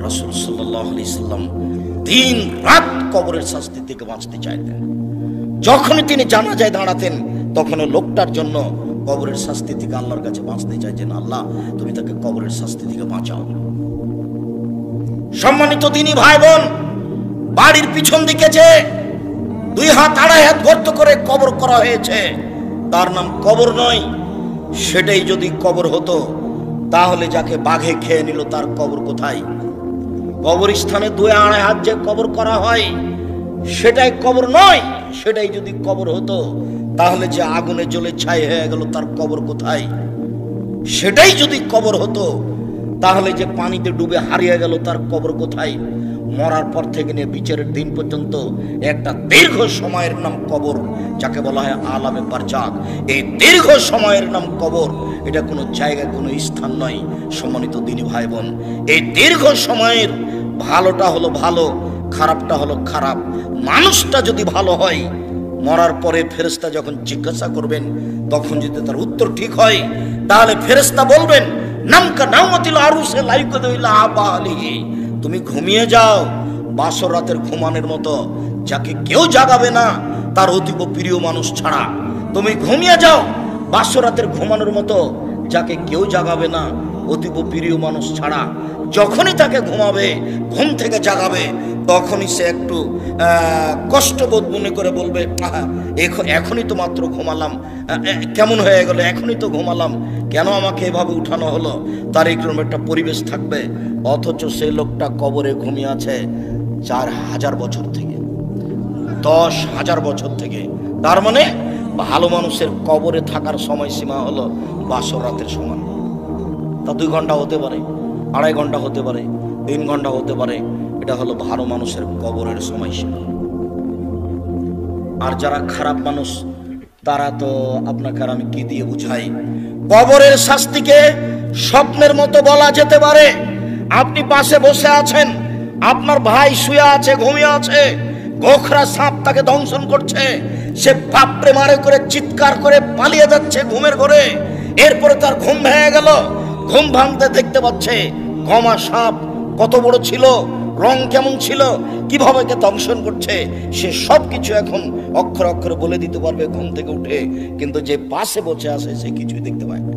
রাসূল সাল্লাল্লাহু আলাইহি সাল্লাম দিন রাত কবরের শাস্তি থেকে বাঁচতে চাইতেন। যখনই তিনি জানাজায় দাঁড়াতেন তখন লোকটার জন্য কবরের শাস্তি থেকে আল্লাহর কাছে বাঁচতে চাইছেন, আল্লাহ তুমি তাকে কবরের শাস্তি থেকে বাঁচাও। সম্মানিত দিনী ভাই বোন, বাড়ির পিছন দিকে যে 2 হাত 2.5 হাত গর্ত করে কবর করা হয়েছে, তার নাম কবর নয়। সেটাই যদি কবর হতো তাহলে যাকে বাঘে খেয়ে নিল তার কবর কোথায়? কবরস্থানে 2-2.5 হাত যে কবর করা হয় সেটাই কবর নয়। সেটাই যদি কবর হতো তাহলে যে আগুনে জ্বলে ছাই হয়ে গেল তার কবর কোথায়? সেটাই যদি কবর হতো তাহলে যে পানিতে ডুবে হারিয়ে গেল তার কবর কোথায়? মরার পর থেকে নিয়ে বিচারের দিন পর্যন্ত একটা দীর্ঘ সময়ের নাম কবর, যাকে বলা হয় আলামে বারজাক। এই দীর্ঘ সময়ের নাম কবর, এটা কোনো জায়গায় কোনো স্থান নয়। সম্মানিত দিনী ভাই বোন, এই দীর্ঘ সময়ের ভালোটা হলো ভালো, খারাপটা হলো খারাপ। মানুষটা যদি ভালো হয়, মরার পরে ফেরেশতা যখন জিজ্ঞাসা করবেন তখন যদি তার উত্তর ঠিক হয় তাহলে ফেরেশতা বলবেন নামকা নামাতিল আরুসে লাইকুদুইলা আবালিহি, তুমি ঘুমিয়ে যাও বাসর রাতের ঘুমানোর মতো, যাকে কেউ জাগাবে না তার অতীব প্রিয় মানুষ ছাড়া। তুমি ঘুমিয়ে যাও বাসর রাতের ঘুমানোর মতো, যাকে কেউ জাগাবে না অতীব প্রিয় মানুষ ছাড়া। যখনই তাকে ঘুমাবে, ঘুম থেকে জাগাবে, তখনই সে একটু কষ্টবোধ মনে করে বলবে, এখনই তো মাত্র ঘুমালাম, কেমন হয়ে গেল, এখনই তো ঘুমালাম, কেন আমাকে এভাবে উঠানো হলো? তার এইরকম একটা পরিবেশ থাকবে। অথচ সেই লোকটা কবরে ঘুমিয়ে আছে 4000 বছর থেকে, 10,000 বছর থেকে। তার মানে ভালো মানুষের কবরে থাকার সময়সীমা হলো বাসর রাতের সমান। তা 2 ঘন্টা হতে পারে, 2.5 ঘন্টা হতে পারে, 3 ঘন্টা হতে পারে। এটা হলো ভালো মানুষের কবরের সময়সীমা। আর যারা খারাপ মানুষ তারা তো আপনাকে আর আমি কি দিয়ে বুঝাই? কবরের শাস্তিকে স্বপ্নের মতো বলা যেতে পারে। আপনি পাশে বসে আছেন, আপনার ভাই শুয়ে আছে, ঘুমিয়ে আছে, গোখরা সাপ তাকে দংশন করছে, সে বাপরে মারে করে চিৎকার করে পালিয়ে যাচ্ছে ঘুমের ঘরে। এরপরে তার ঘুম ভেঙে গেল, ঘুম ভাঙতে দেখতে পাচ্ছে গমা সাপ কত বড় ছিল, রং কেমন ছিল, কিভাবে কে দংশন করছে, সে সব কিছু এখন অক্ষরে অক্ষরে বলে দিতে পারবে ঘুম থেকে উঠে। কিন্তু যে পাশে বসে আছে সে কিছুই দেখতে পায় না।